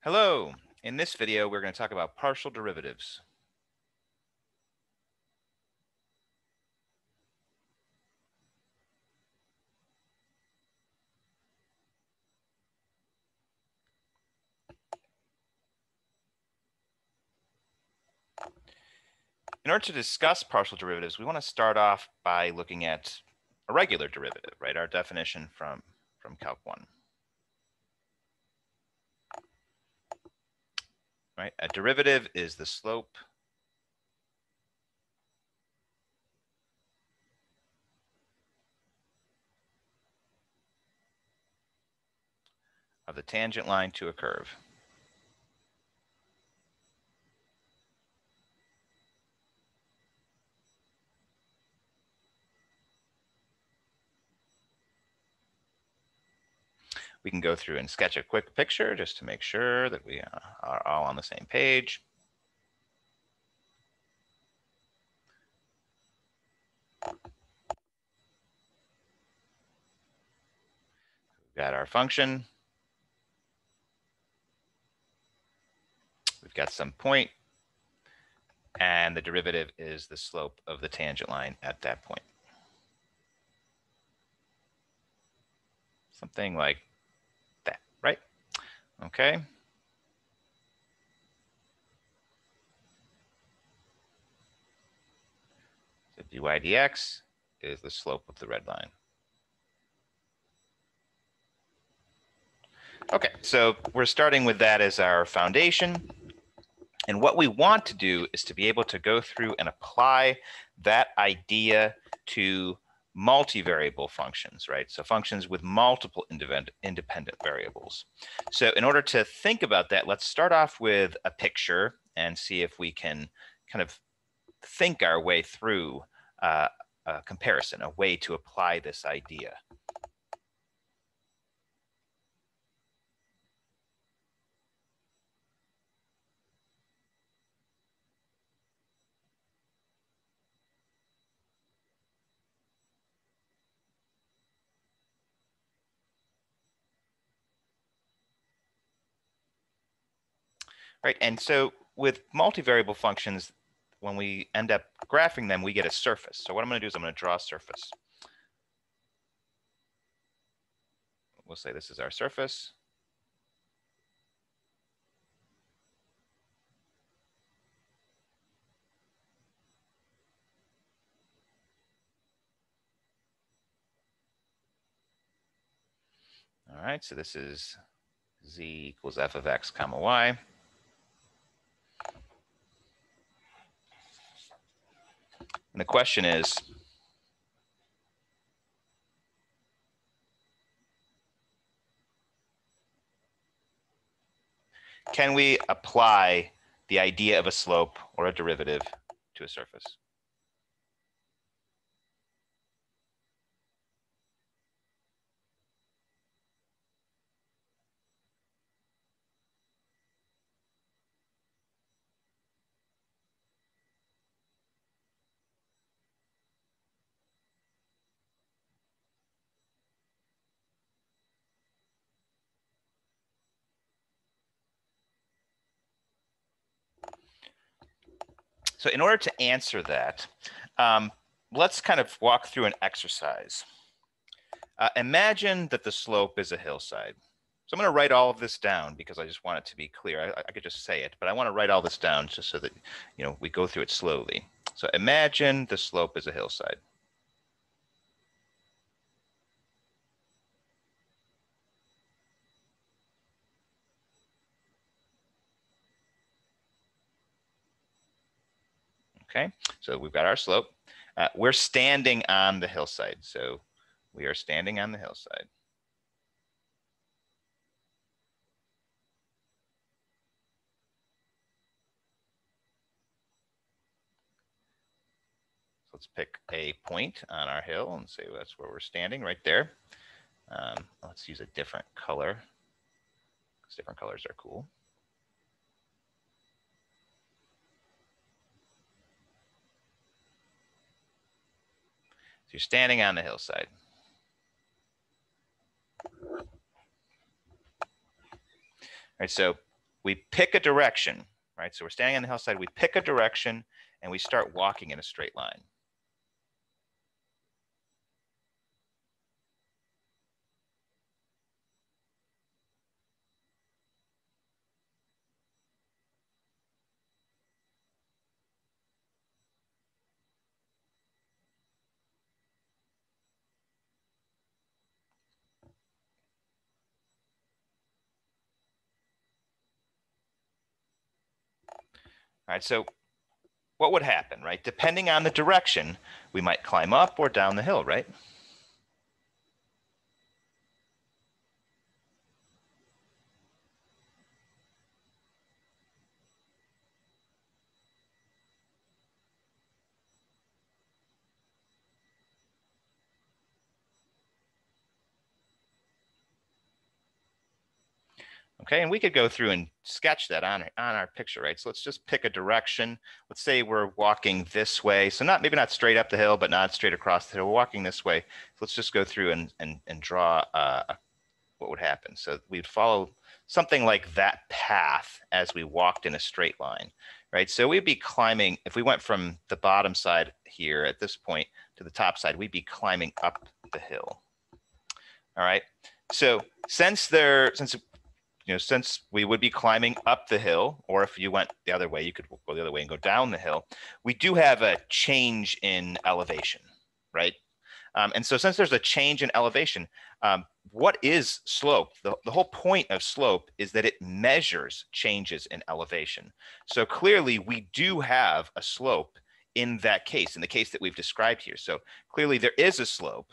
Hello. In this video, we're going to talk about partial derivatives. In order to discuss partial derivatives, we want to start off by looking at a regular derivative, right? Our definition from Calc 1. Right? A derivative is the slope of the tangent line to a curve. We can go through and sketch a quick picture just to make sure that we are all on the same page. We've got our function. We've got some point, and the derivative is the slope of the tangent line at that point. Something like that, right? Okay. So dy dx is the slope of the red line. Okay, so we're starting with that as our foundation. And what we want to do is to be able to go through and apply that idea to multivariable functions, right? So functions with multiple independent variables. So in order to think about that, let's start off with a picture and see if we can kind of think our way through a comparison, a way to apply this idea. Right, and so with multivariable functions, when we end up graphing them, we get a surface. So what I'm going to do is I'm going to draw a surface. We'll say this is our surface. All right, so this is z equals f of x comma y. And the question is, can we apply the idea of a slope or a derivative to a surface? So in order to answer that, let's kind of walk through an exercise. Imagine that the slope is a hillside. So I'm going to write all of this down because I just want it to be clear. I could just say it, but I want to write all this down just so that we go through it slowly. So imagine the slope is a hillside. Okay, so we've got our slope. We're standing on the hillside. So we are standing on the hillside. So let's pick a point on our hill and say that's where we're standing, right there. Let's use a different color because different colors are cool. So you're standing on the hillside. All right, so we pick a direction, right? So we're standing on the hillside, we pick a direction, and we start walking in a straight line. All right, so what would happen, right? Depending on the direction, we might climb up or down the hill, right? Okay, and we could go through and sketch that on our picture, right? So let's just pick a direction. Let's say we're walking this way. So maybe not straight up the hill, but not straight across the hill. We're walking this way. So let's just go through and draw what would happen. So we'd follow something like that path as we walked in a straight line, right? So we'd be climbing, if we went from the bottom side here at this point to the top side, we'd be climbing up the hill. All right. So since we would be climbing up the hill, or if you went the other way, you could go the other way and go down the hill, we do have a change in elevation, right? And so since there's a change in elevation, what is slope? The whole point of slope is that it measures changes in elevation. So clearly we do have a slope in that case, in the case that we've described here. So clearly there is a slope.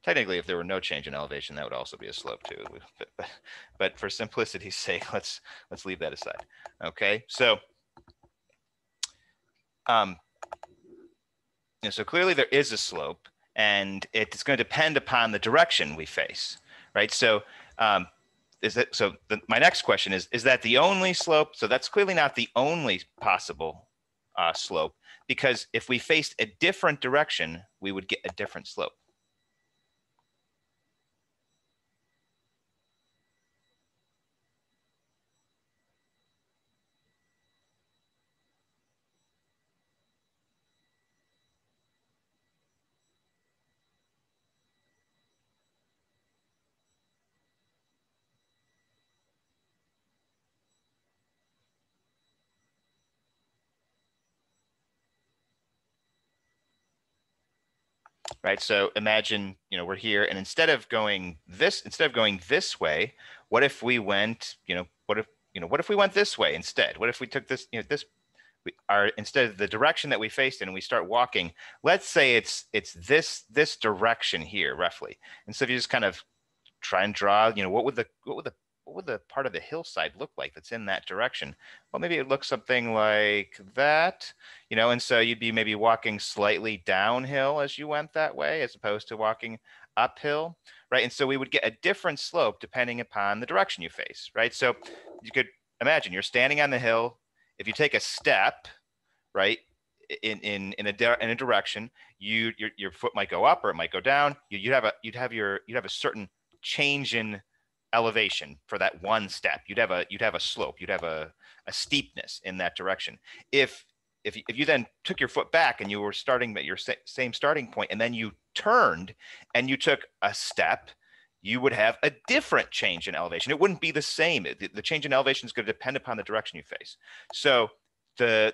Technically, if there were no change in elevation, that would also be a slope too. But for simplicity's sake, let's leave that aside. Okay, so so clearly there is a slope, and it's going to depend upon the direction we face, right? So my next question is that the only slope? So that's clearly not the only possible slope, because if we faced a different direction, we would get a different slope. Right. So imagine, we're here, and instead of going this way, what if we went, what if we went this way instead? What if we took this, instead of the direction that we faced in, and we start walking, let's say it's this direction here roughly. And so if you just kind of try and draw, what would the part of the hillside look like that's in that direction? Well, maybe it looks something like that, and so you'd be maybe walking slightly downhill as you went that way, as opposed to walking uphill, right? And so we would get a different slope depending upon the direction you face, right? So you could imagine you're standing on the hill. If you take a step, right, in a direction, your foot might go up or it might go down. You'd have a certain change in elevation for that one step. You'd have a slope. You'd have a steepness in that direction. If you then took your foot back and you were starting at your same starting point, and then you turned and you took a step, you would have a different change in elevation. It wouldn't be the same. The change in elevation is going to depend upon the direction you face. So the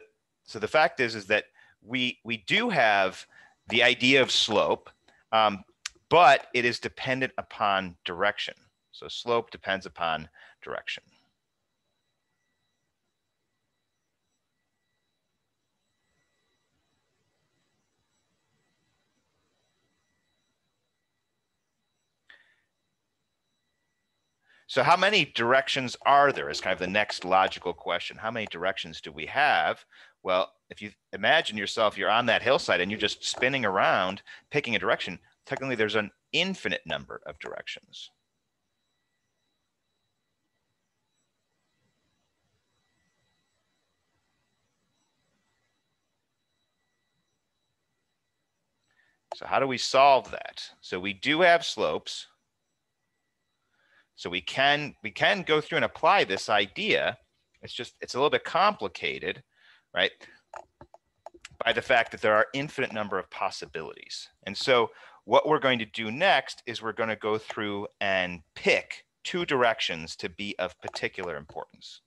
fact is that we do have the idea of slope, but it is dependent upon direction. So slope depends upon direction. So how many directions are there is kind of the next logical question. How many directions do we have? Well, if you imagine yourself, you're on that hillside and you're just spinning around, picking a direction, technically there's an infinite number of directions. So how do we solve that? So we do have slopes. So we can go through and apply this idea. It's a little bit complicated, right? By the fact that there are infinite number of possibilities. And so what we're going to do next is we're going to go through and pick two directions to be of particular importance.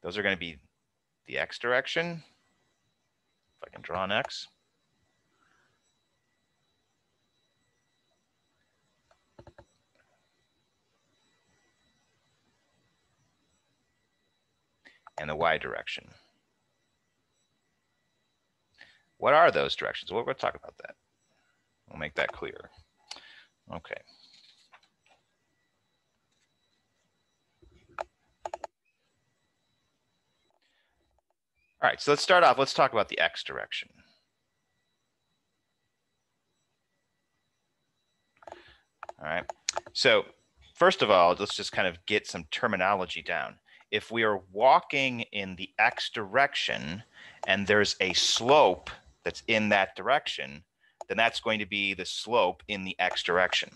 Those are going to be the x direction, if I can draw an x, and the y direction. What are those directions? Well, we're going to talk about that. We'll make that clear. Okay. All right, so let's start off. Let's talk about the x direction. All right, so first of all, let's just kind of get some terminology down. If we are walking in the x direction and there's a slope that's in that direction, then that's going to be the slope in the x direction.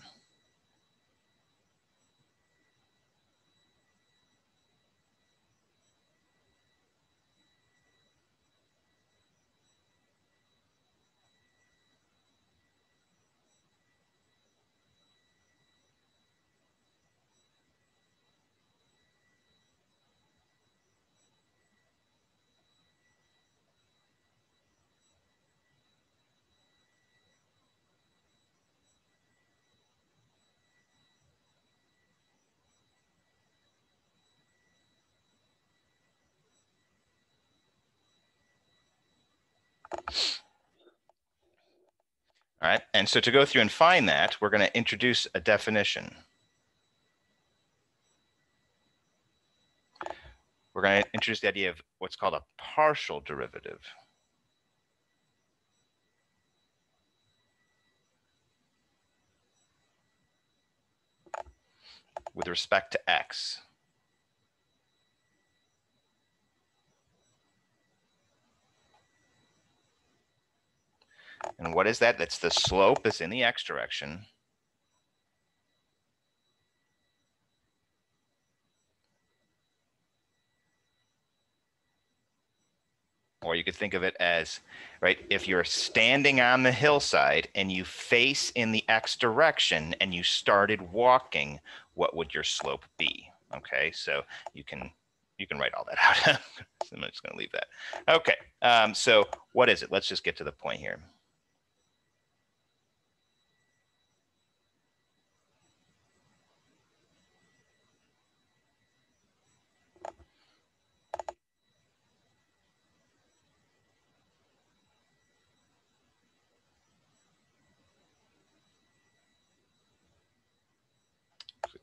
All right, and so to go through and find that, we're going to introduce a definition. We're going to introduce the idea of what's called a partial derivative. With respect to x. And what is that? That's the slope that's in the x direction. Or you could think of it as, right, if you're standing on the hillside and you face in the x direction and you started walking, what would your slope be? Okay, so you can write all that out. I'm just going to leave that. Okay, so what is it? Let's just get to the point here.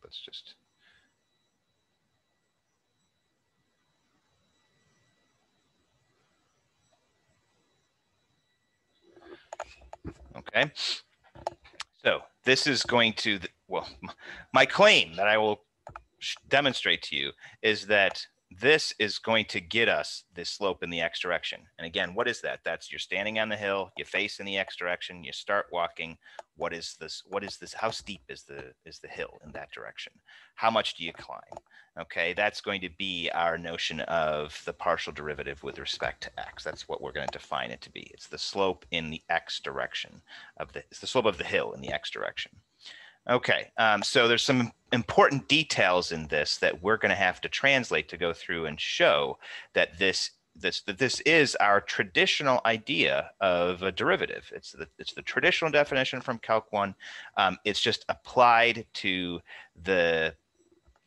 Let's just okay. So this is going to, well, my claim that I will demonstrate to you is that this is going to get us the slope in the x direction. And again, what is that? That's you're standing on the hill, you face in the x direction, you start walking. What is this? What is this? How steep is the hill in that direction? How much do you climb? Okay, that's going to be our notion of the partial derivative with respect to x. That's what we're going to define it to be. It's the slope in the x direction it's the slope of the hill in the x direction. Okay, so there's some important details in this that we're going to have to translate to go through and show that this is our traditional idea of a derivative. It's the traditional definition from Calc 1. It's just applied to the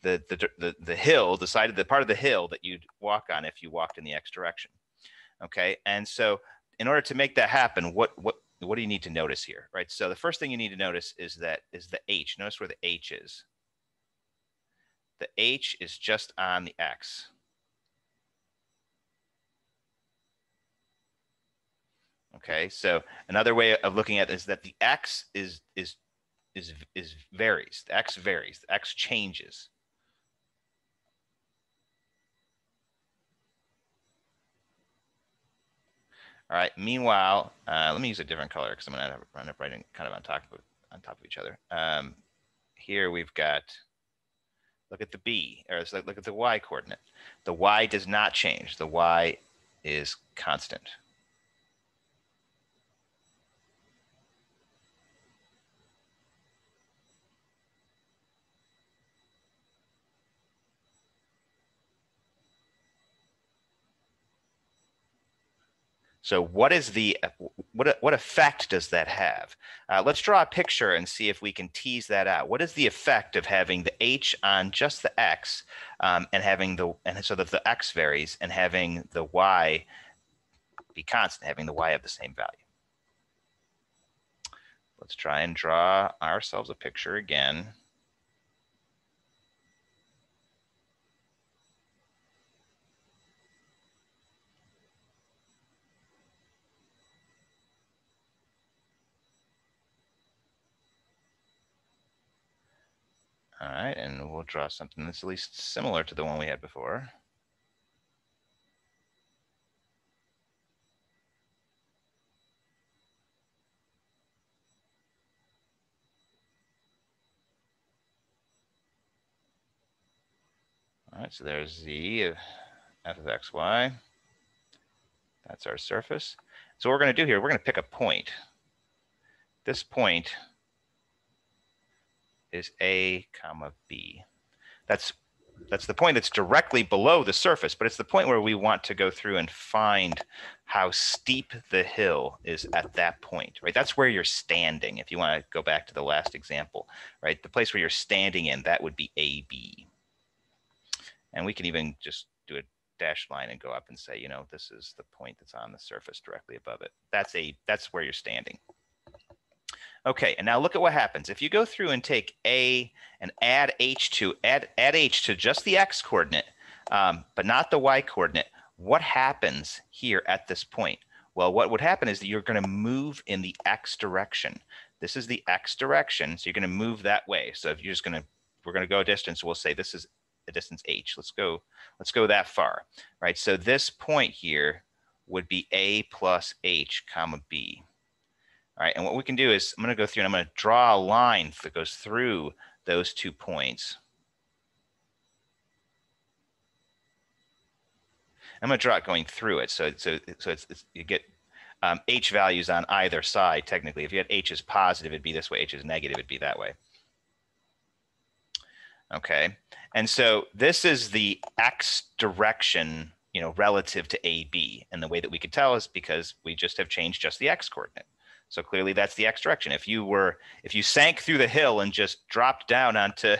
hill, the part of the hill that you'd walk on if you walked in the x direction. Okay, and so in order to make that happen, what do you need to notice here, right? So the first thing you need to notice is the h. Notice where the h is. The h is just on the x. Okay, so another way of looking at it is that the x varies. The x varies. The x changes. All right. Meanwhile, let me use a different color because I'm going to end up writing kind of on top of each other. Here we've got. Look at the b, or look at the y coordinate. The y does not change. The y is constant. So what is what effect does that have? Let's draw a picture and see if we can tease that out. What is the effect of having the h on just the x, and so that the x varies, and having the y be constant, having the y have the same value? Let's try and draw ourselves a picture again. All right, and we'll draw something that's at least similar to the one we had before. All right, so there's z of f of xy. That's our surface. So what we're going to do here, we're going to pick a point. This point is a comma b. That's the point that's directly below the surface, but it's the point where we want to go through and find how steep the hill is at that point, right? That's where you're standing. If you want to go back to the last example, right? The place where you're standing in, that would be AB. And we can even just do a dashed line and go up and say, this is the point that's on the surface directly above it. That's where you're standing. Okay, and now look at what happens. If you go through and take A and add H to just the X coordinate, but not the Y coordinate, what happens here at this point? Well, what would happen is that you're going to move in the X direction. This is the X direction, so you're going to move that way. So if you're we're going to go a distance, we'll say this is a distance H. Let's go that far, right? So this point here would be A plus H comma B. All right, and what we can do is I'm going to go through and I'm going to draw a line that goes through those 2 points. I'm going to draw it going through it, so you get h values on either side. Technically, if you had h is positive, it'd be this way. H is negative, it'd be that way. Okay, and so this is the x direction, relative to AB, and the way that we could tell is because we just have changed just the x coordinate. So clearly that's the x direction. If you sank through the hill and just dropped down onto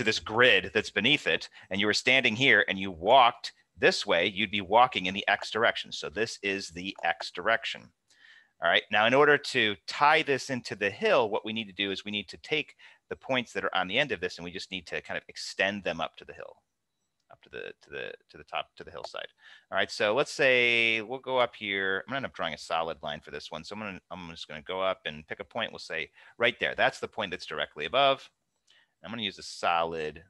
this grid that's beneath it, and you were standing here and you walked this way, you'd be walking in the x direction. So this is the x direction. All right. Now, in order to tie this into the hill, what we need to do is we need to take the points that are on the end of this, and we just need to kind of extend them up to the hill, up to the top, to the hillside. All right. So let's say we'll go up here. I'm going to end up drawing a solid line for this one. So I'm just going to go up and pick a point. We'll say right there. That's the point that's directly above. I'm going to use a solid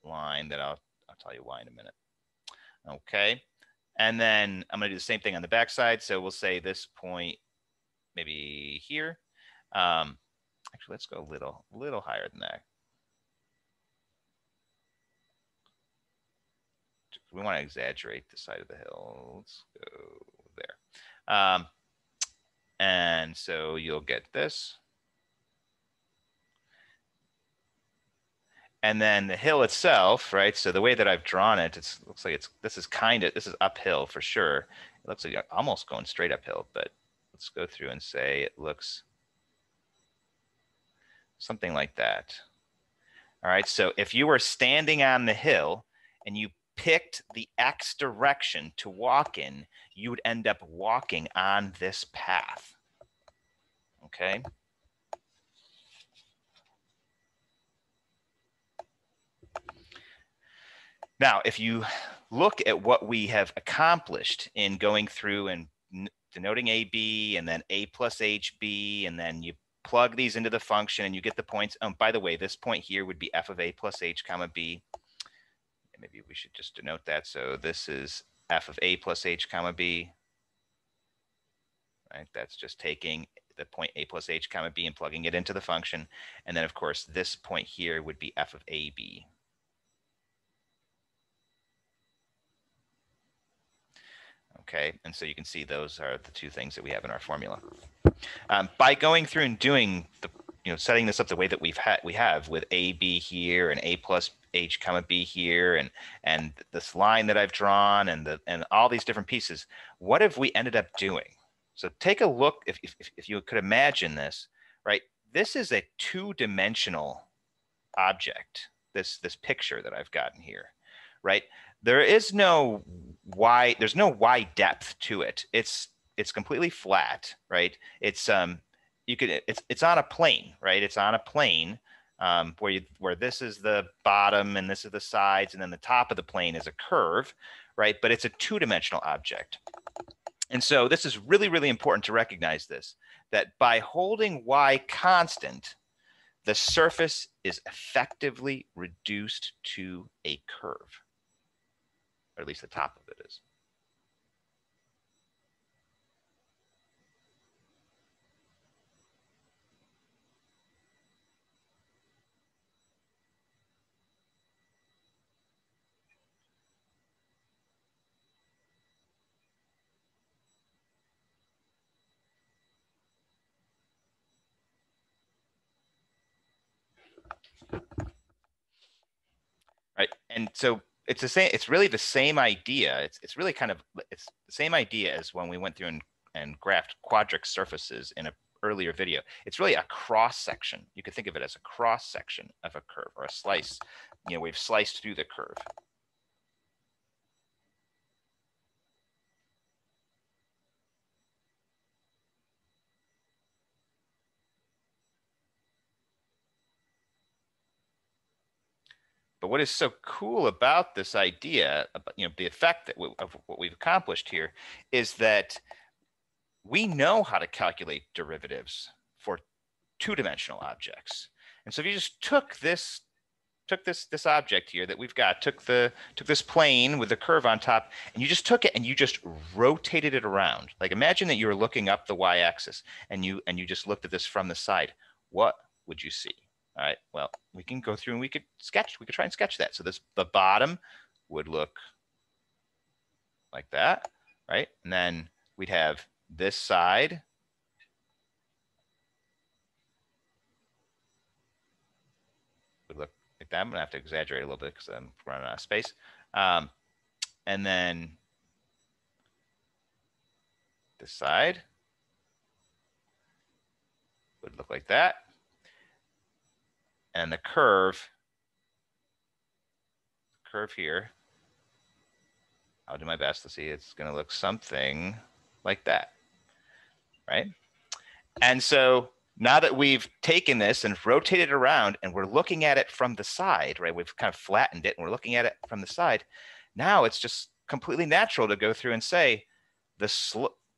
line that I'll tell you why in a minute. Okay. And then I'm going to do the same thing on the back side. So we'll say this point maybe here. Actually, let's go a little higher than that. We want to exaggerate the side of the hill. Let's go there. And so you'll get this. And then the hill itself, right? So the way that I've drawn it, it looks like this is uphill for sure. It looks like almost going straight uphill, but let's go through and say it looks something like that. All right, so if you were standing on the hill and you picked the X direction to walk in, you would end up walking on this path. Okay. Now, if you look at what we have accomplished in going through and denoting AB and then A plus HB, and then you plug these into the function and you get the points. By the way, this point here would be f of A plus H comma B. Maybe we should just denote that. So this is f of A plus H comma B. Right? That's just taking the point A plus H comma B and plugging it into the function. And then, of course, this point here would be f of AB. Okay, and so you can see those are the two things that we have in our formula. By going through and doing the, setting this up the way that we have with AB here and A plus H comma B here, and this line that I've drawn and all these different pieces, what have we ended up doing? So take a look, if you could imagine this, right? This is a two-dimensional object, this picture that I've gotten here, right? There's no y depth to it. It's completely flat, right? It's it's on a plane, right? It's on a plane where this is the bottom and this is the sides, and then the top of the plane is a curve, right? But it's a two-dimensional object. And so this is really, really important to recognize this, that by holding y constant, the surface is effectively reduced to a curve. Or at least the top of it is. Right, and so it's the same. It's really the same idea. It's really it's the same idea as when we went through and graphed quadric surfaces in an earlier video. It's really a cross section. You could think of it as a cross section of a curve or a slice. We've sliced through the curve. But what is so cool about this idea, the effect of what we've accomplished here, is that we know how to calculate derivatives for two-dimensional objects. And so if you just took this object here that we've got, took this plane with the curve on top, and you just took it and you just rotated it around. Like imagine that you were looking up the y-axis and you just looked at this from the side. What would you see? All right, well, we can go through and we could try and sketch that. So the bottom would look like that, right? And then we'd have this side would look like that. I'm gonna have to exaggerate a little bit because I'm running out of space. And then this side would look like that. And the curve here, I'll do my best to see, it's going to look something like that, right? And so now that we've taken this and rotated it around and we're looking at it from the side, right? We've kind of flattened it and we're looking at it from the side. Now it's just completely natural to go through and say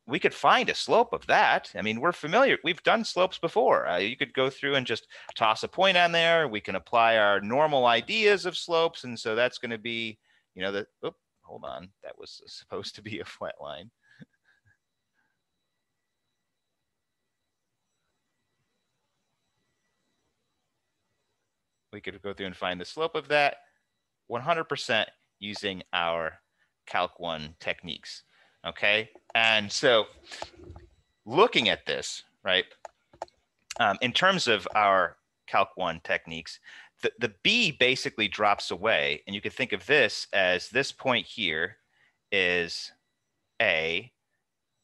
we could find a slope of that. I mean, we're familiar. We've done slopes before. You could go through and just toss a point on there. We can apply our normal ideas of slopes. And so that's going to be, hold on. That was supposed to be a flat line. We could go through and find the slope of that 100% using our Calc 1 techniques. Okay, and so looking at this, right, in terms of our Calc 1 techniques, the b basically drops away, and you could think of this as this point here is a,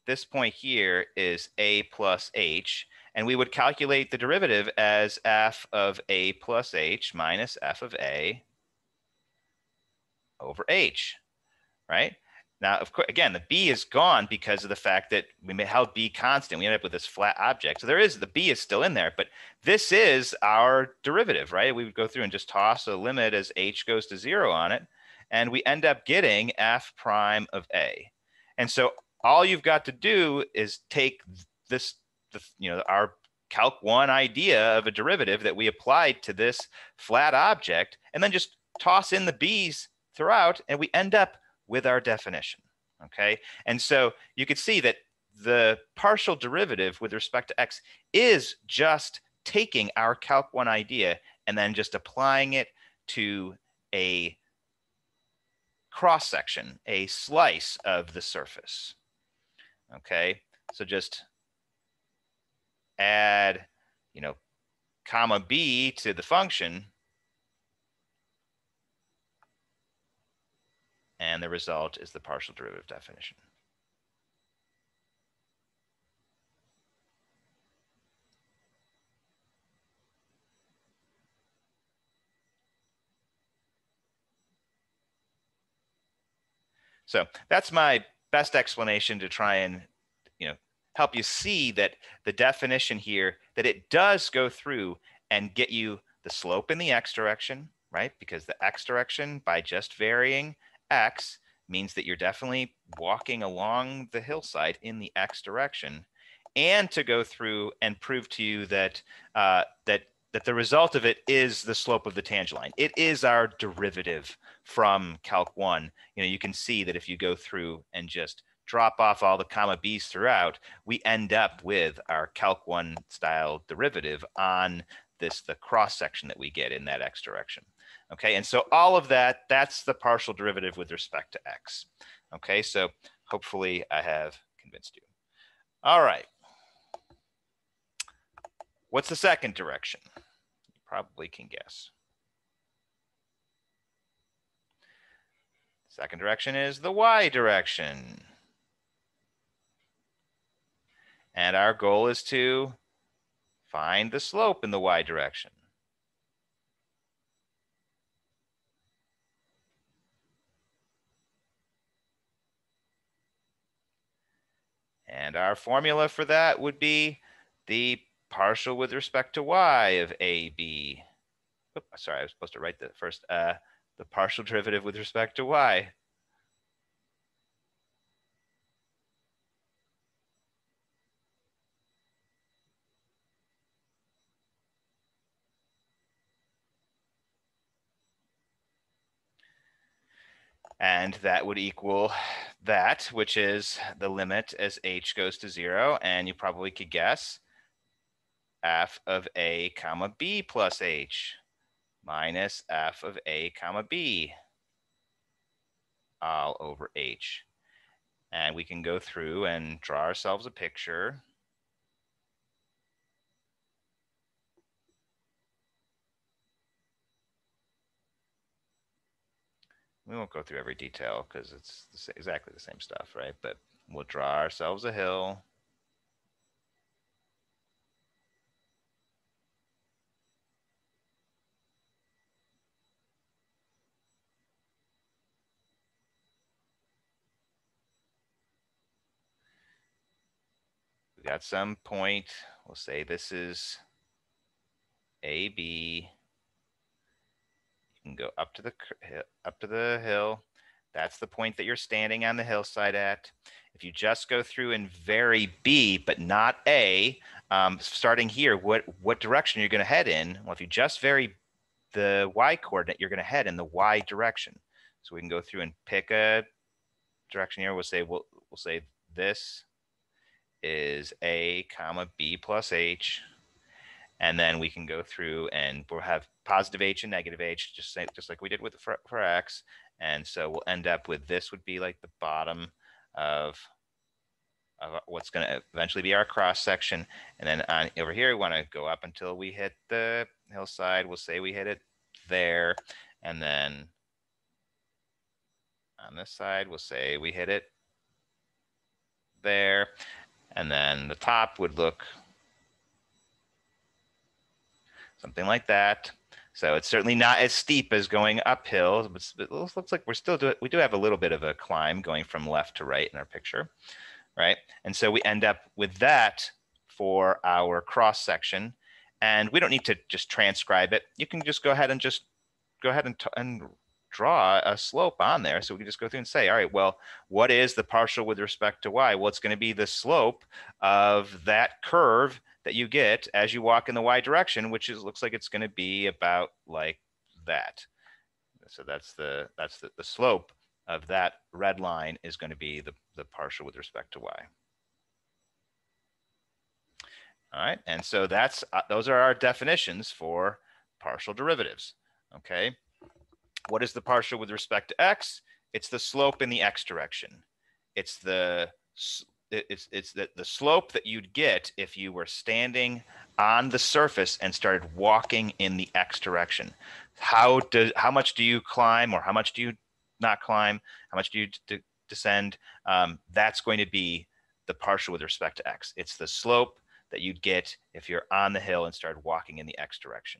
this point here is a plus h, and we would calculate the derivative as f of a plus h minus f of a over h, right? Now, of course, again, the b is gone because of the fact that we held b constant. We ended up with this flat object. So the b is still in there, but this is our derivative, right? We would go through and just toss a limit as h goes to 0 on it, and we end up getting f prime of a. And so all you've got to do is take this, our Calc 1 idea of a derivative that we applied to this flat object, and then just toss in the b's throughout, and we end up with our definition, okay? And so you could see that the partial derivative with respect to x is just taking our Calc 1 idea and then just applying it to a cross-section, a slice of the surface, okay? So just add, comma b to the function, and the result is the partial derivative definition. So that's my best explanation to try and help you see that the definition here, that it does go through and get you the slope in the x direction, right? Because the x direction, by just varying x, means that you're definitely walking along the hillside in the x direction, and to go through and prove to you that that the result of it is the slope of the tangent line. It is our derivative from Calc 1. You can see that if you go through and just drop off all the comma b's throughout, we end up with our Calc 1 style derivative on the cross section that we get in that x direction. Okay, and so all of that, that's the partial derivative with respect to x. Okay, so hopefully I have convinced you. All right. What's the second direction? You probably can guess. Second direction is the y direction. And our goal is to find the slope in the y direction. And our formula for that would be the partial with respect to y of ab. Oops, sorry, I was supposed to write the first, the partial derivative with respect to y. And that would equal that, which is the limit as h goes to 0. And you probably could guess f of a comma b plus h minus f of a comma b all over h. And we can go through and draw ourselves a picture. We won't go through every detail because it's exactly the same stuff, right? But we'll draw ourselves a hill. We got some point. We'll say this is AB. You can go up to the hill. That's the point that you're standing on the hillside at. If you just go through and vary B, but not A, starting here, what direction you're going to head in? Well, if you just vary the y coordinate, you're going to head in the y direction. So we can go through and pick a direction here. We'll say this is A comma B plus H. And then we can go through and we'll have positive h and negative h, just like we did with for x. And so we'll end up with this would be like the bottom of what's going to eventually be our cross section. And then over here, we want to go up until we hit the hillside. We'll say we hit it there. And then on this side, we'll say we hit it there. And then the top would look something like that. So it's certainly not as steep as going uphill, but it looks like we do have a little bit of a climb going from left to right in our picture, right? And so we end up with that for our cross section. And we don't need to just transcribe it. You can just go ahead and and draw a slope on there. So we can just go through and say, all right, well, what is the partial with respect to y? Well, it's going to be the slope of that curve that you get as you walk in the y direction, which looks like it's going to be about like that. So that's the slope of that red line is going to be the partial with respect to y. All right, and so those are our definitions for partial derivatives. Okay, what is the partial with respect to x? It's the slope in the x direction. It's the slope that you'd get if you were standing on the surface and started walking in the x direction. How much do you climb, or how much do you not climb? How much do you descend? That's going to be the partial with respect to x. It's the slope that you'd get if you're on the hill and started walking in the x direction.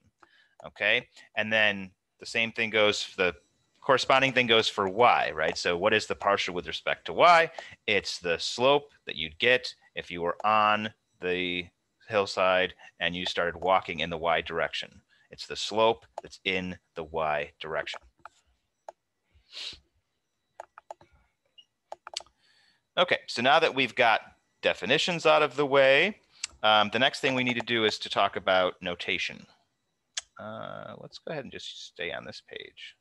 Okay, and then the same thing goes, the corresponding thing goes for y, right? So what is the partial with respect to y? It's the slope that you'd get if you were on the hillside and you started walking in the y direction. It's the slope that's in the y direction. Okay, so now that we've got definitions out of the way, the next thing we need to do is to talk about notation. Let's go ahead and just stay on this page.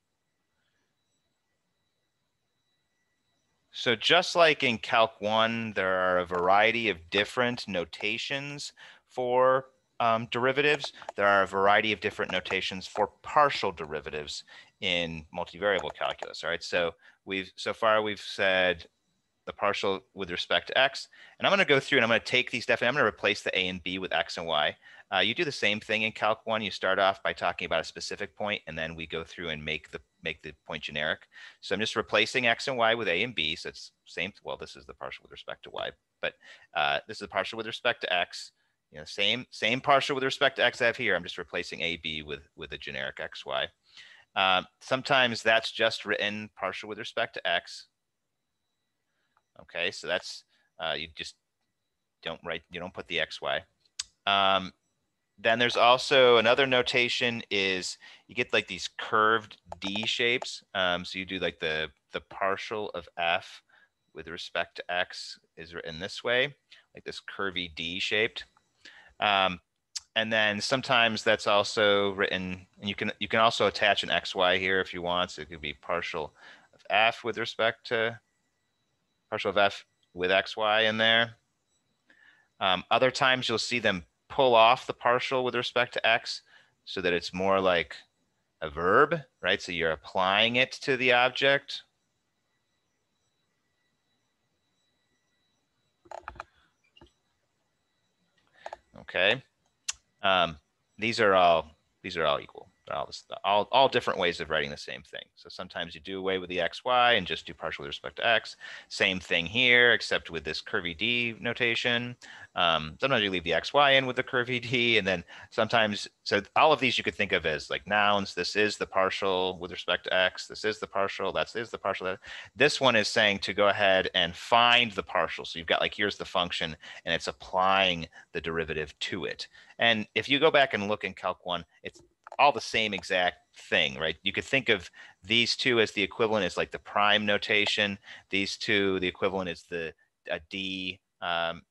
So just like in Calc 1, there are a variety of different notations for derivatives. There are a variety of different notations for partial derivatives in multivariable calculus. All right, so so far we've said the partial with respect to x. And I'm going to go through and I'm going to take these definitions. I'm going to replace the a and b with x and y. You do the same thing in Calc 1. You start off by talking about a specific point, and then we go through and make the point generic. So I'm just replacing x and y with a and b. So it's same. Well, this is the partial with respect to y, but this is the partial with respect to x. You know, same partial with respect to x I have here. I'm just replacing a b with a generic x y. Sometimes that's just written partial with respect to x. Okay, so that's you just don't put the xy. Then there's also another notation is you get like these curved D shapes. So you do like the partial of f with respect to x is written this way, like this curvy D shaped. And then sometimes that's also written, and you can also attach an xy here if you want. So it could be partial of f with respect to partial of f with xy in there. Other times you'll see them pull off the partial with respect to x so that it's more like a verb, right? So you're applying it to the object. Okay. These are all equal. All different ways of writing the same thing. So sometimes you do away with the xy and just do partial with respect to x. Same thing here, except with this curvy D notation. Sometimes you leave the xy in with the curvy D, and then sometimes, so all of these you could think of as like nouns. This is the partial with respect to x. This is the partial. That is the partial. This one is saying to go ahead and find the partial. So you've got like, here's the function, and it's applying the derivative to it. And if you go back and look in Calc 1, it's all the same exact thing, right? You could think of these two as the equivalent is like the prime notation. These two, the equivalent is a D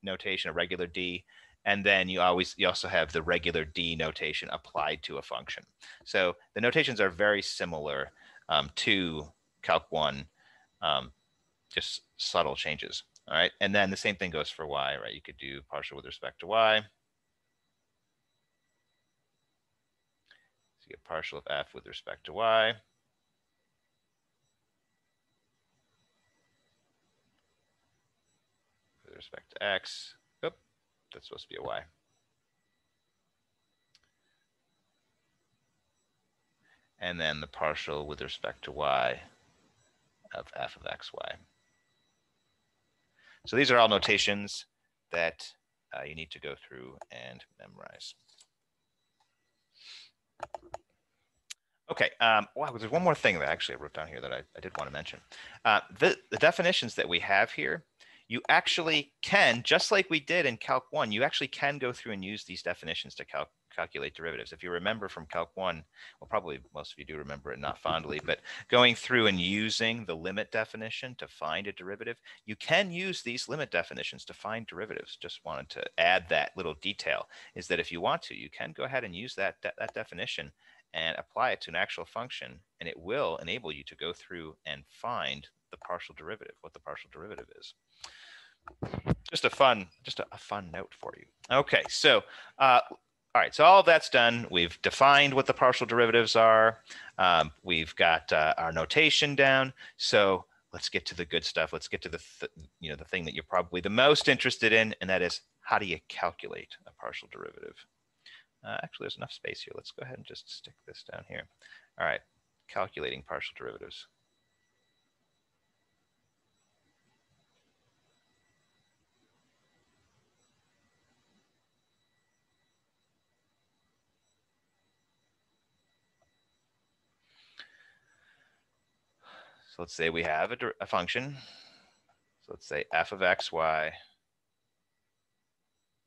notation, a regular D. And then you also have the regular D notation applied to a function. So the notations are very similar to Calc 1, just subtle changes. All right. And then the same thing goes for y, right? You could do partial with respect to y. Get partial of f with respect to y. With respect to x. Oop, that's supposed to be a y. and then the partial with respect to y of f of xy. So these are all notations that you need to go through and memorize. Okay, wow, there's one more thing that actually I wrote down here that I did want to mention. The definitions that we have here, you actually can, just like we did in Calc 1, you actually can go through and use these definitions to calculate derivatives. If you remember from Calc 1, well, probably most of you do remember it, not fondly, but going through and using the limit definition to find a derivative, you can use these limit definitions to find derivatives. Just wanted to add that little detail, is that if you want to, you can go ahead and use that definition and apply it to an actual function, and it will enable you to go through and find the partial derivative, what the partial derivative is. Just a fun note for you. Okay, so all right, so all of that's done. We've defined what the partial derivatives are. We've got our notation down. So let's get to the good stuff. Let's get to the the thing that you're probably the most interested in, and that is, how do you calculate a partial derivative? Actually, there's enough space here. Let's go ahead and just stick this down here. All right, calculating partial derivatives. So let's say we have a function. So let's say f of xy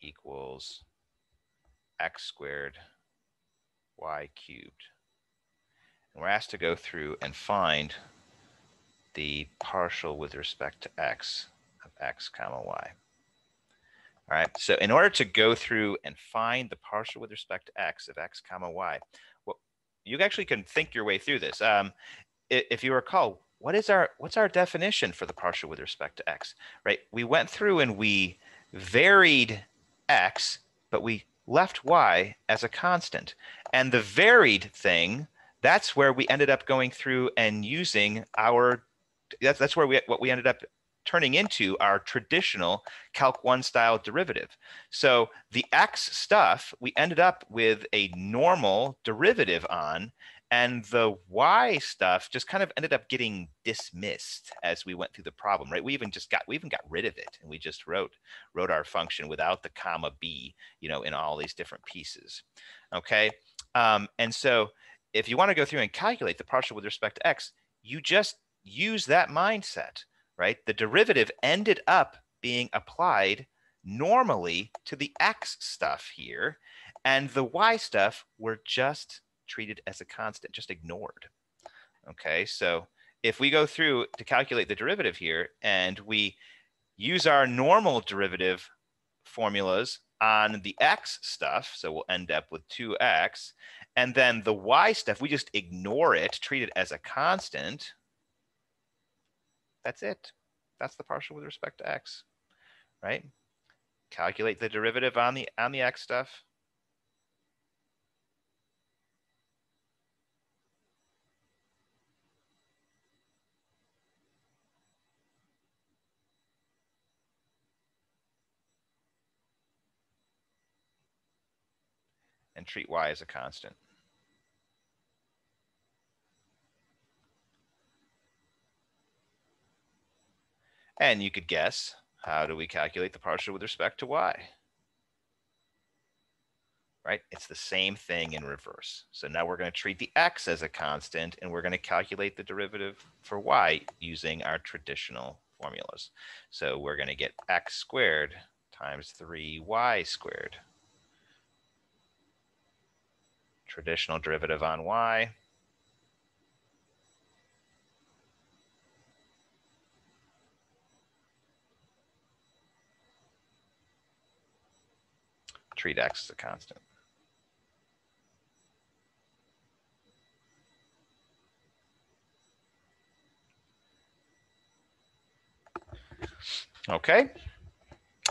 equals x squared y cubed. And we're asked to go through and find the partial with respect to x of x comma y. All right, so in order to go through and find the partial with respect to x of x comma y, well, you actually can think your way through this. If you recall, what's our definition for the partial with respect to x, right? We went through and we varied x, but we left y as a constant. And the varied thing, that's where we ended up going through and using that's where what we ended up turning into our traditional Calc 1 style derivative. So the x stuff, we ended up with a normal derivative on, and the y stuff just kind of ended up getting dismissed as we went through the problem, right? We even got rid of it, and we just wrote our function without the comma b, in all these different pieces. Okay, and so if you want to go through and calculate the partial with respect to x, you just use that mindset, right? The derivative ended up being applied normally to the x stuff here, and the y stuff were just treated as a constant, just ignored. Okay, so if we go through to calculate the derivative here and we use our normal derivative formulas on the x stuff, so we'll end up with 2x, and then the y stuff, we just ignore it, treat it as a constant. That's it. That's the partial with respect to x, right? Calculate the derivative on the x stuff. And treat y as a constant. And you could guess, how do we calculate the partial with respect to y? Right? It's the same thing in reverse. So now we're going to treat the x as a constant, and we're going to calculate the derivative for y using our traditional formulas. So we're going to get x squared times 3y squared. Traditional derivative on y. Treat x as a constant. Okay.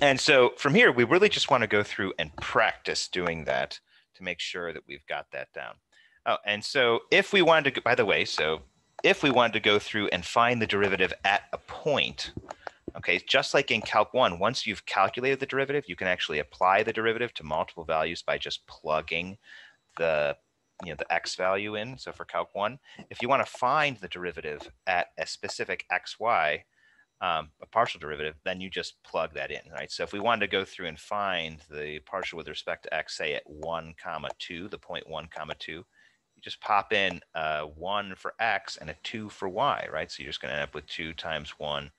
And so from here, we really just want to go through and practice doing that to make sure that we've got that down. Oh, and so if we wanted to, by the way, so if we wanted to go through and find the derivative at a point, okay, just like in Calc 1, once you've calculated the derivative, you can actually apply the derivative to multiple values by just plugging the the x value in. So for Calc 1, if you want to find the derivative at a specific xy, a partial derivative, then you just plug that in, right? So if we wanted to go through and find the partial with respect to x, say at 1, 2, the point 1, 2, you just pop in 1 for x and a 2 for y, right? So you're just going to end up with 2 times 1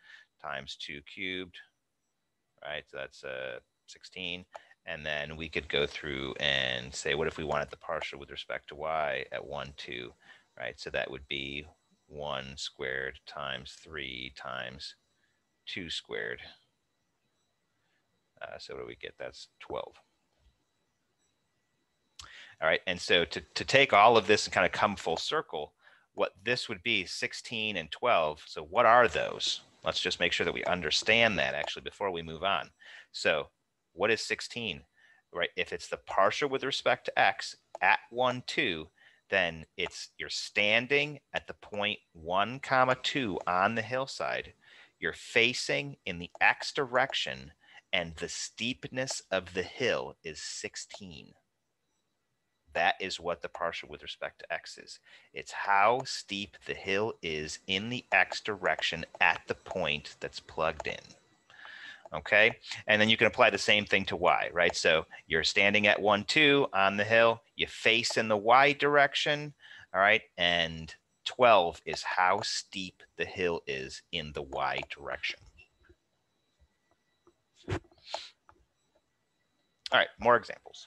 times 2 cubed, right? So that's 16. And then we could go through and say, what if we wanted the partial with respect to y at 1, 2, right? So that would be 1 squared times 3 times 2 squared. So what do we get? That's 12. All right, and so to take all of this and kind of come full circle, what this would be 16 and 12. So what are those? Let's just make sure that we understand that actually before we move on. So what is 16, right? If it's the partial with respect to x at 1, 2, then you're standing at the point 1, 2 on the hillside. You're facing in the x direction, and the steepness of the hill is 16. That is what the partial with respect to x is. It's how steep the hill is in the x direction at the point that's plugged in. Okay, and then you can apply the same thing to y, right? So you're standing at 1, 2 on the hill, you face in the y direction, all right, and 12 is how steep the hill is in the y direction. All right, more examples.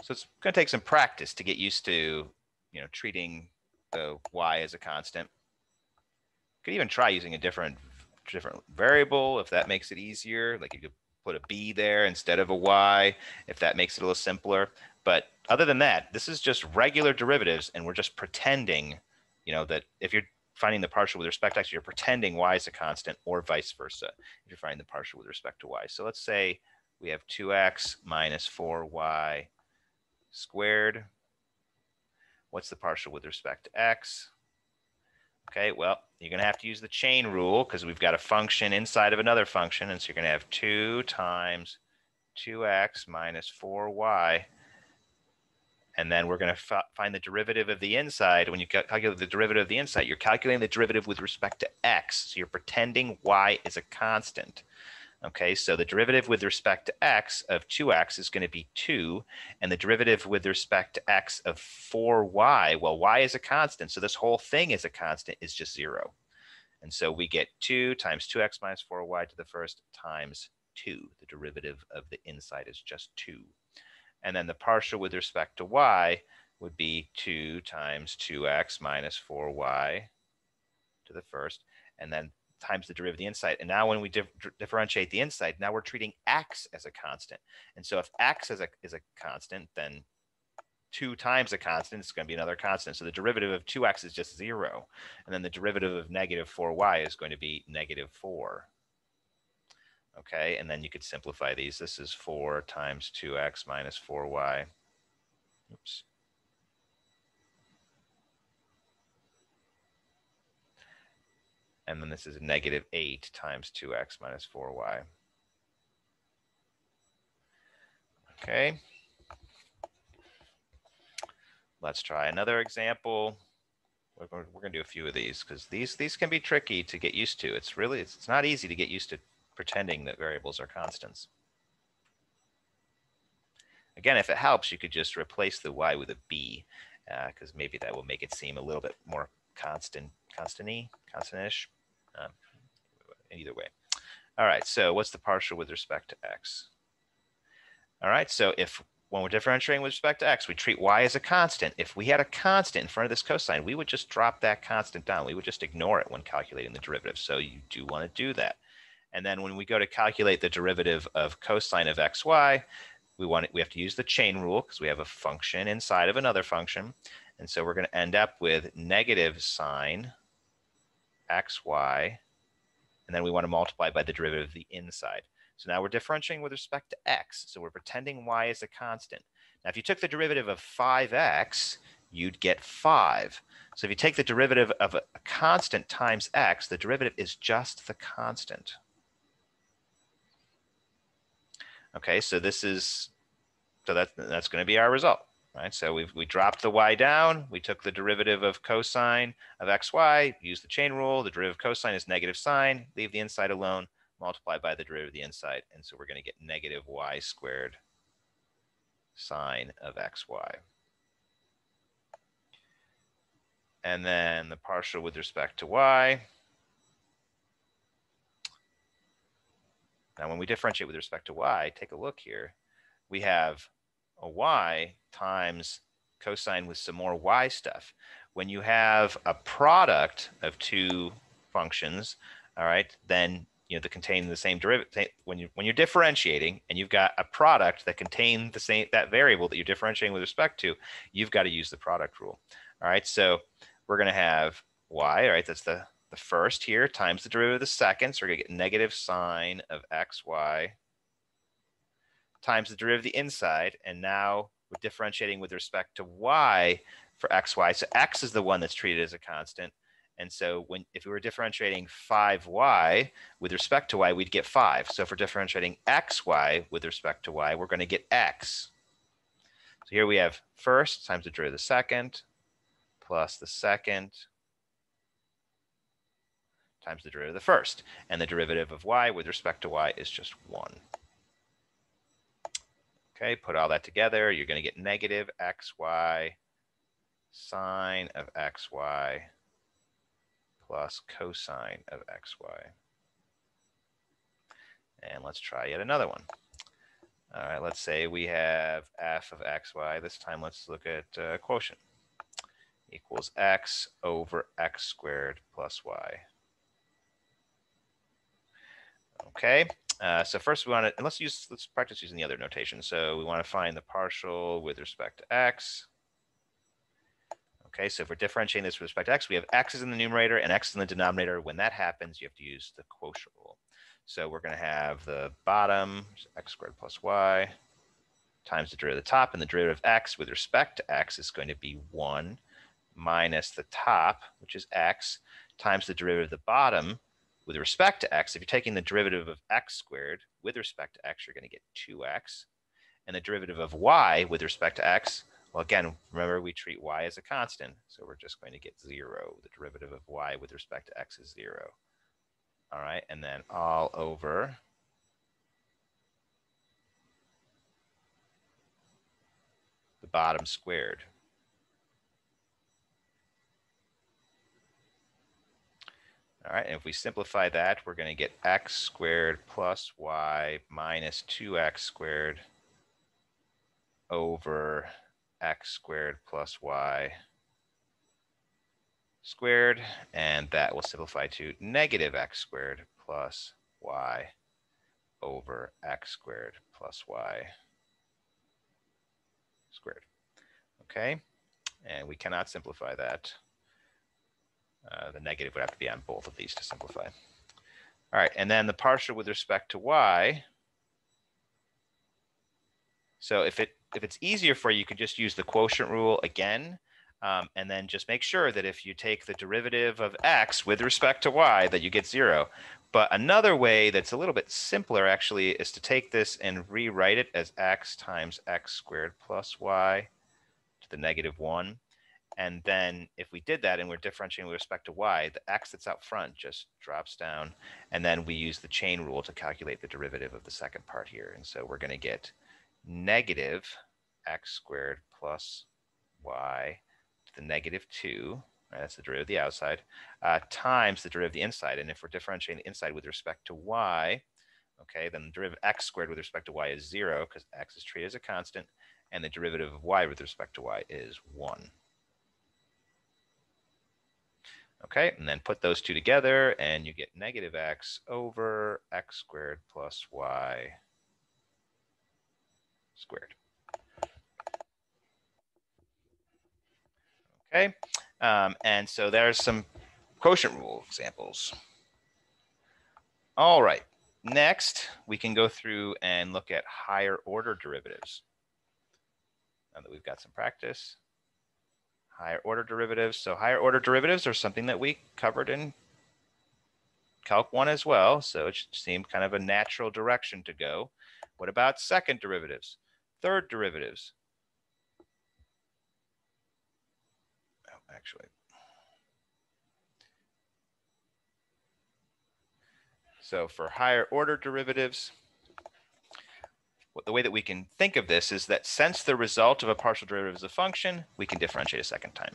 So it's going to take some practice to get used to, treating the y as a constant. You could even try using a different variable if that makes it easier. Like you could put a b there instead of a y if that makes it a little simpler. But other than that, this is just regular derivatives, and we're just pretending, that if you're finding the partial with respect to x, you're pretending y is a constant, or vice versa if you're finding the partial with respect to y. So let's say we have 2x minus 4y squared. What's the partial with respect to x? Okay, well, you're going to have to use the chain rule because we've got a function inside of another function. And so you're going to have 2 times 2x minus 4y. And then we're going to find the derivative of the inside. When you calculate the derivative of the inside, you're calculating the derivative with respect to x. So you're pretending y is a constant. Okay, so the derivative with respect to x of 2x is going to be 2, and the derivative with respect to x of 4y, well, y is a constant, so this whole thing is a constant, is just 0. And so we get 2 times 2x minus 4y to the first times 2. The derivative of the inside is just 2. And then the partial with respect to y would be 2 times 2x minus 4y to the first, and then times the derivative of the inside. And now when we differentiate the inside, now we're treating x as a constant. And so if x is a constant, then 2 times a constant is going to be another constant. So the derivative of 2x is just 0. And then the derivative of negative 4y is going to be negative 4. Okay, and then you could simplify these. This is 4 times 2x minus 4y. Oops. And then this is negative 8 times 2x minus 4y. Okay. Let's try another example. We're going to do a few of these because these can be tricky to get used to. It's not easy to get used to pretending that variables are constants. Again, if it helps, you could just replace the y with a b because maybe that will make it seem a little bit more constant-ish. Either way. All right, so what's the partial with respect to x? All right, so when we're differentiating with respect to x, we treat y as a constant. If we had a constant in front of this cosine, we would just drop that constant down. We would just ignore it when calculating the derivative. So you do want to do that. And then when we go to calculate the derivative of cosine of xy, we have to use the chain rule because we have a function inside of another function. And so we're going to end up with negative sine xy, and then we want to multiply by the derivative of the inside. So now we're differentiating with respect to x. So we're pretending y is a constant. Now, if you took the derivative of 5x, you'd get 5. So if you take the derivative of a constant times x, the derivative is just the constant. Okay, so this is, so that's going to be our result, right? So we dropped the y down. We took the derivative of cosine of xy, used the chain rule. The derivative of cosine is negative sine. Leave the inside alone, multiply by the derivative of the inside. And so we're going to get negative y squared sine of xy. And then the partial with respect to y. Now, when we differentiate with respect to y, take a look here. We have a y times cosine with some more y stuff. When you have a product of two functions, all right, then that contain the same derivative. When you're differentiating and you've got a product that contains the same that variable that you're differentiating with respect to, you've got to use the product rule. All right, so we're going to have y. All right, that's the first here times the derivative of the second. So we're going to get negative sine of xy times the derivative of the inside. And now we're differentiating with respect to y for xy. So x is the one that's treated as a constant. And so if we were differentiating 5y with respect to y, we'd get 5. So if we're differentiating xy with respect to y, we're going to get x. So here we have first times the derivative of the second plus the second times the derivative of the first. And the derivative of y with respect to y is just 1. Okay, put all that together. You're going to get negative xy sine of xy plus cosine of xy. And let's try yet another one. All right, let's say we have f of xy. This time let's look at quotient. Equals x over x squared plus y. Okay, so first we want to, and let's practice using the other notation. So we want to find the partial with respect to x. Okay, so if we're differentiating this with respect to x, we have x's in the numerator and x's in the denominator. When that happens, you have to use the quotient rule. So we're going to have the bottom, x squared plus y, times the derivative of the top, and the derivative of x with respect to x is going to be 1 minus the top, which is x, times the derivative of the bottom with respect to x. If you're taking the derivative of x squared with respect to x, you're going to get 2x. And the derivative of y with respect to x, well, again, remember we treat y as a constant, so we're just going to get 0. The derivative of y with respect to x is 0. All right, and then all over the bottom squared. All right, and if we simplify that, we're going to get x squared plus y minus 2x squared over x squared plus y squared, and that will simplify to negative x squared plus y over x squared plus y squared. Okay, and we cannot simplify that. The negative would have to be on both of these to simplify. All right, and then the partial with respect to y. So if it's easier for you, you could just use the quotient rule again, and then just make sure that if you take the derivative of x with respect to y, that you get 0. But another way that's a little bit simpler actually is to take this and rewrite it as x times x squared plus y to the negative 1. And then if we did that and we're differentiating with respect to y, the x that's out front just drops down. And then we use the chain rule to calculate the derivative of the second part here. And so we're going to get negative x squared plus y to the negative 2, right, that's the derivative of the outside, times the derivative of the inside. And if we're differentiating the inside with respect to y, okay, then the derivative of x squared with respect to y is 0 because x is treated as a constant, and the derivative of y with respect to y is 1. Okay, and then put those two together and you get negative x over x squared plus y squared. Okay, and so there's some quotient rule examples. All right, next we can go through and look at higher order derivatives. Now that we've got some practice. Higher order derivatives. So higher order derivatives are something that we covered in Calc 1 as well. So it should seem kind of a natural direction to go. What about second derivatives? Third derivatives? Oh, actually. So for higher order derivatives, the way that we can think of this is that since the result of a partial derivative is a function, we can differentiate a second time.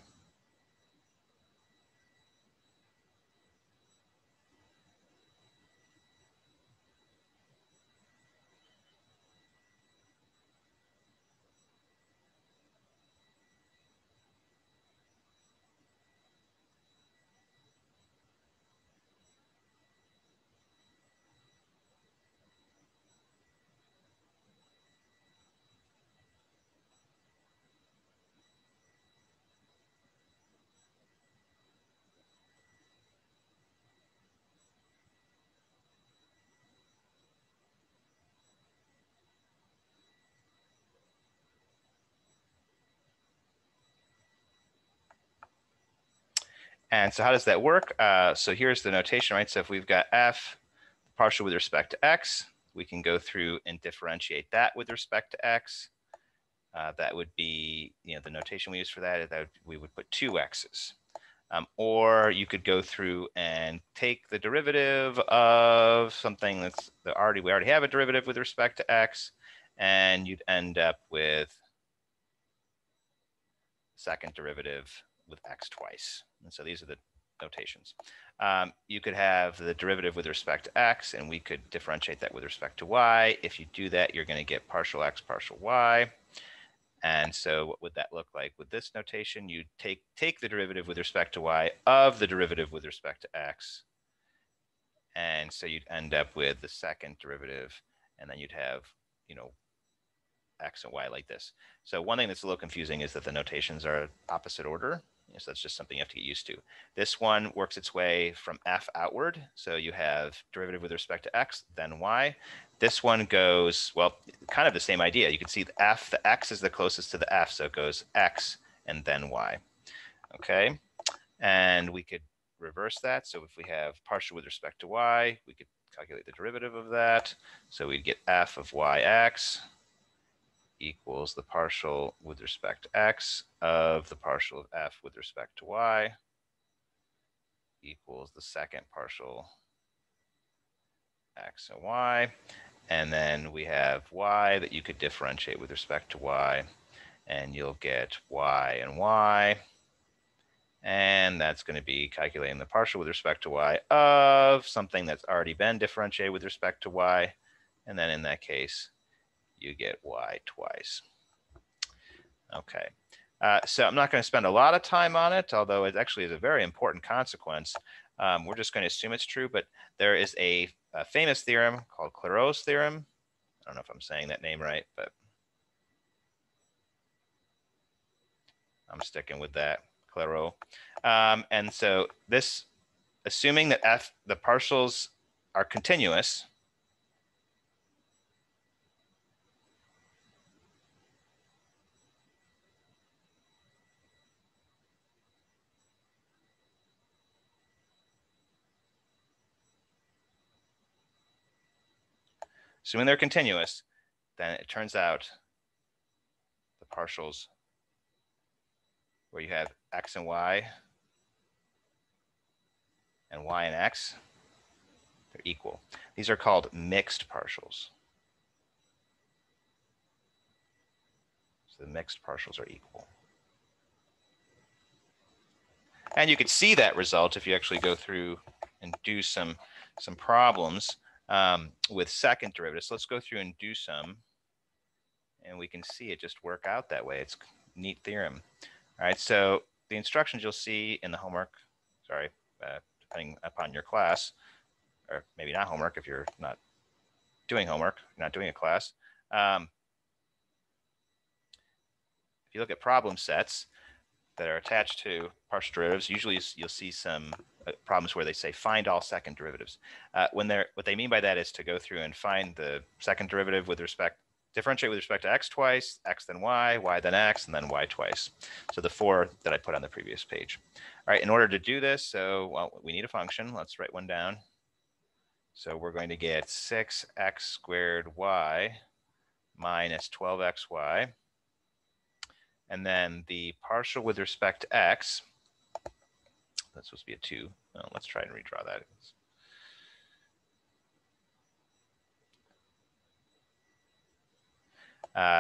And so how does that work? So here's the notation, right? So if we've got f partial with respect to x, we can go through and differentiate that with respect to x. That would be, the notation we use for that, we would put two x's. Or you could go through and take the derivative of something that's we already have a derivative with respect to x, and you'd end up with second derivative with x twice. And so these are the notations. You could have the derivative with respect to x, and we could differentiate that with respect to y. If you do that, you're going to get partial x, partial y. And so what would that look like? With this notation, you take the derivative with respect to y of the derivative with respect to x. And so you'd end up with the second derivative, and then you'd have, x and y like this. So one thing that's a little confusing is that the notations are opposite order. So that's just something you have to get used to. This one works its way from f outward. So you have derivative with respect to x, then y. This one goes, well, kind of the same idea. You can see the x is the closest to the f, so it goes x and then y. Okay, and we could reverse that. So if we have partial with respect to y, we could calculate the derivative of that. So we'd get f of yx equals the partial with respect to x of the partial of f with respect to y equals the second partial x and y. And then we have y that you could differentiate with respect to y, and you'll get y and y. And that's going to be calculating the partial with respect to y of something that's already been differentiated with respect to y. And then in that case, you get y twice. Okay, so I'm not going to spend a lot of time on it, although it actually is a very important consequence. We're just going to assume it's true, but there is a famous theorem called Cleros Theorem. I don't know if I'm saying that name right, but I'm sticking with that, Clero. And so this, assuming that the partials are continuous, assuming they're continuous, then it turns out the partials where you have x and y and x, they're equal. These are called mixed partials. So the mixed partials are equal. And you could see that result if you actually go through and do some problems with second derivatives. So let's go through and do some, and we can see it just work out that way. It's a neat theorem. All right, so the instructions you'll see in the homework, depending upon your class, or maybe not homework if you're not doing homework, you're not doing a class. If you look at problem sets that are attached to partial derivatives, usually you'll see some problems where they say find all second derivatives. What they mean by that is to go through and find the second derivative differentiate with respect to x twice, x then y then x, and then y twice. So the 4 that I put on the previous page. All right, in order to do this, we need a function. Let's write one down. So we're going to get 6x squared y minus 12xy. And then the partial with respect to x, that's supposed to be a 2. Well, let's try and redraw that.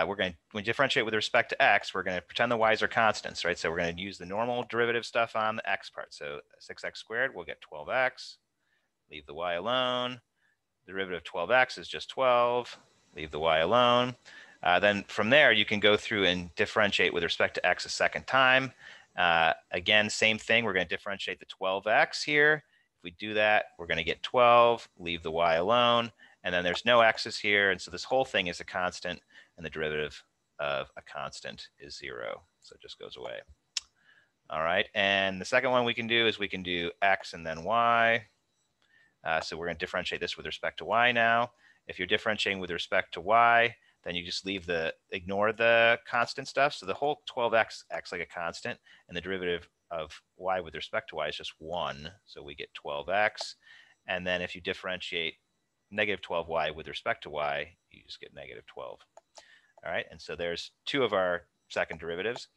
When we differentiate with respect to x, we're going to pretend the y's are constants, right? So we're going to use the normal derivative stuff on the x part. So 6x squared, we'll get 12x. Leave the y alone. The derivative of 12x is just 12. Leave the y alone. Then from there, you can go through and differentiate with respect to x a second time. Again, same thing. We're going to differentiate the 12x here. If we do that, we're going to get 12. Leave the y alone. And then there's no x's here. And so this whole thing is a constant. And the derivative of a constant is 0. So it just goes away. All right. And the second one we can do is we can do x and then y. So we're going to differentiate this with respect to y now. If you're differentiating with respect to y, then you just ignore the constant stuff. So the whole 12x acts like a constant, and the derivative of y with respect to y is just 1. So we get 12x. And then if you differentiate negative 12y with respect to y, you just get negative 12. All right, and so there's 2 of our second derivatives.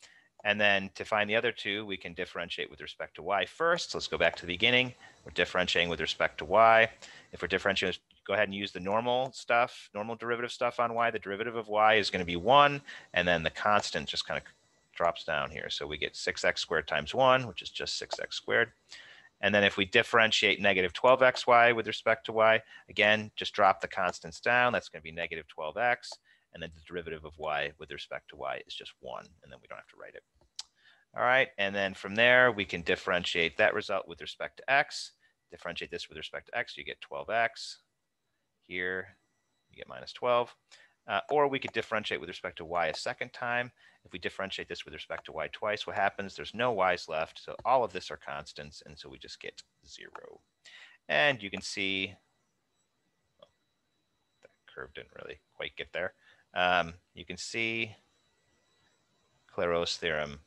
And then to find the other 2, we can differentiate with respect to y first. So let's go back to the beginning. We're differentiating with respect to y. If we're differentiating, go ahead and use the normal derivative stuff on y. The derivative of y is going to be 1, and then the constant just kind of drops down here. So we get 6x squared times 1, which is just 6x squared. And then if we differentiate negative 12xy with respect to y, again, just drop the constants down. That's going to be negative 12x. And then the derivative of y with respect to y is just 1, and then we don't have to write it. All right, and then from there, we can differentiate that result with respect to x. Differentiate this with respect to x, you get 12x. Here, you get minus 12. Or we could differentiate with respect to y a second time. If we differentiate this with respect to y twice, what happens? There's no y's left, so all of this are constants, and so we just get 0. And you can see, oh, that curve didn't really quite get there. You can see Cleros Theorem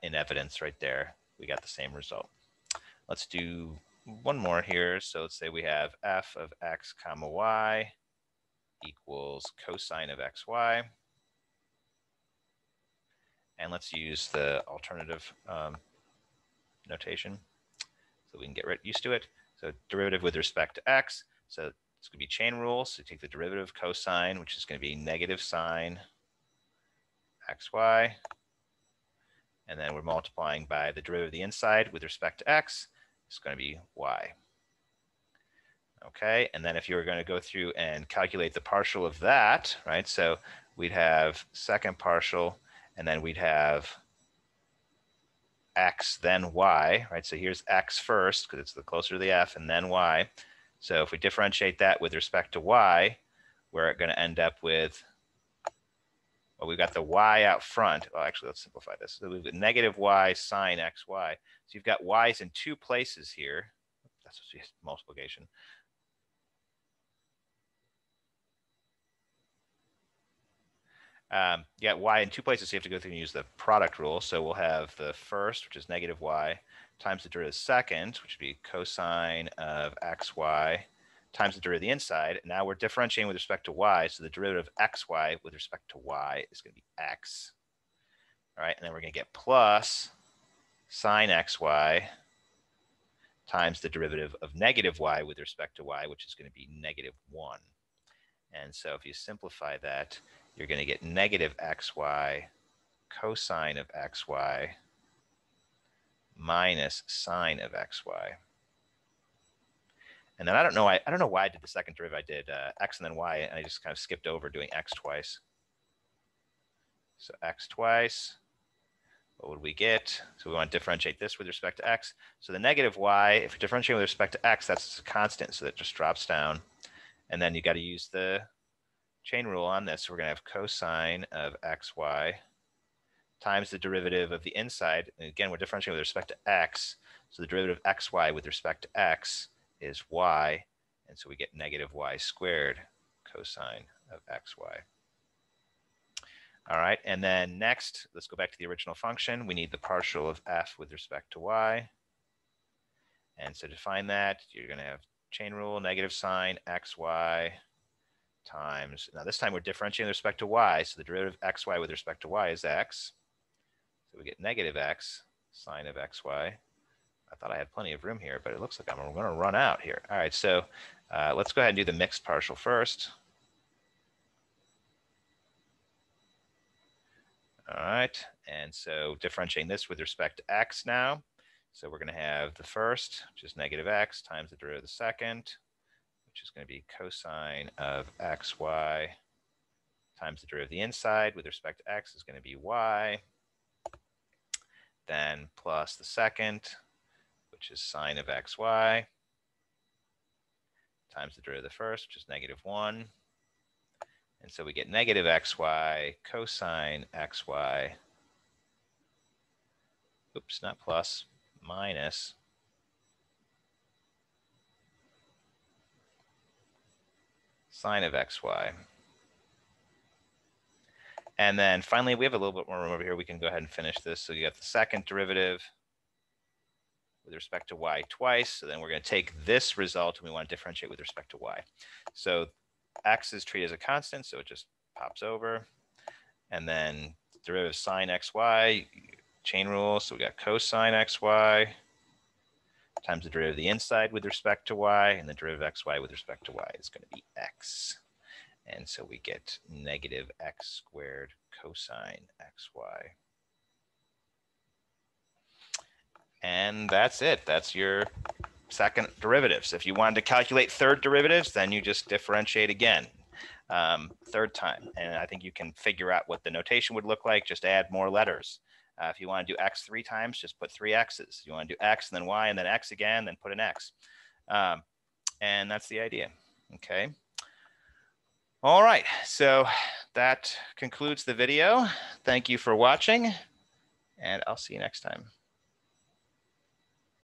in evidence right there. We got the same result. Let's do one more here. So let's say we have f of x comma y equals cosine of xy. And let's use the alternative notation so we can get used to it. So derivative with respect to x. So it's going to be chain rule. So take the derivative of cosine, which is going to be negative sine xy. And then we're multiplying by the derivative of the inside with respect to x. It's going to be y. Okay, and then if you were going to go through and calculate the partial of that, right? So we'd have second partial, and then we'd have x, then y, right? So here's x first, because it's the closer to the f, and then y. So if we differentiate that with respect to y, we're going to end up with, well, we've got the y out front. Well, actually, let's simplify this. So we've got negative y sine xy. So you've got y's in 2 places here. That's just multiplication. You got y in 2 places, so you have to go through and use the product rule. So we'll have the first, which is negative y, times the derivative of second, which would be cosine of xy, times the derivative of the inside. And now we're differentiating with respect to y, so the derivative of xy with respect to y is going to be x. All right, and then we're going to get plus sine xy times the derivative of negative y with respect to y, which is going to be negative 1. And so if you simplify that, you're going to get negative xy cosine of xy minus sine of xy. And then I don't know why I did the second derivative. I did x and then y, and I just kind of skipped over doing x twice. So x twice. What would we get? So we want to differentiate this with respect to x. So the negative y, if you differentiate with respect to x, that's a constant, so that just drops down. And then you got to use the chain rule on this. So we're going to have cosine of xy times the derivative of the inside. And again, we're differentiating with respect to x. So the derivative of xy with respect to x is y. And so we get negative y squared cosine of xy. All right, and then next, let's go back to the original function. We need the partial of f with respect to y. And so to find that, you're going to have chain rule, negative sine xy times, now this time we're differentiating with respect to y, so the derivative of xy with respect to y is x. So we get negative x sine of xy. I thought I had plenty of room here, but it looks like I'm going to run out here. All right, so let's go ahead and do the mixed partial first. All right, and so differentiating this with respect to x now. So we're going to have the first, which is negative x, times the derivative of the second, which is going to be cosine of xy, times the derivative of the inside with respect to x is going to be y, then plus the second, which is sine of xy, times the derivative of the first, which is negative 1. And so we get negative xy cosine xy, oops, not plus, minus sine of xy. And then finally, we have a little bit more room over here. We can go ahead and finish this. So you got the second derivative with respect to y twice. So then we're going to take this result and we want to differentiate with respect to y. So x is treated as a constant, so it just pops over. And then derivative of sine xy, chain rule. So we got cosine xy times the derivative of the inside with respect to y, and the derivative of xy with respect to y is going to be x. And so we get negative x squared cosine xy. And that's it. That's your second derivatives. If you wanted to calculate third derivatives, then you just differentiate again, third time. And I think you can figure out what the notation would look like. Just add more letters. If you want to do x 3 times, just put 3 x's. You want to do x and then y and then x again, then put an x. And that's the idea. Okay. All right, so that concludes the video. Thank you for watching, and I'll see you next time.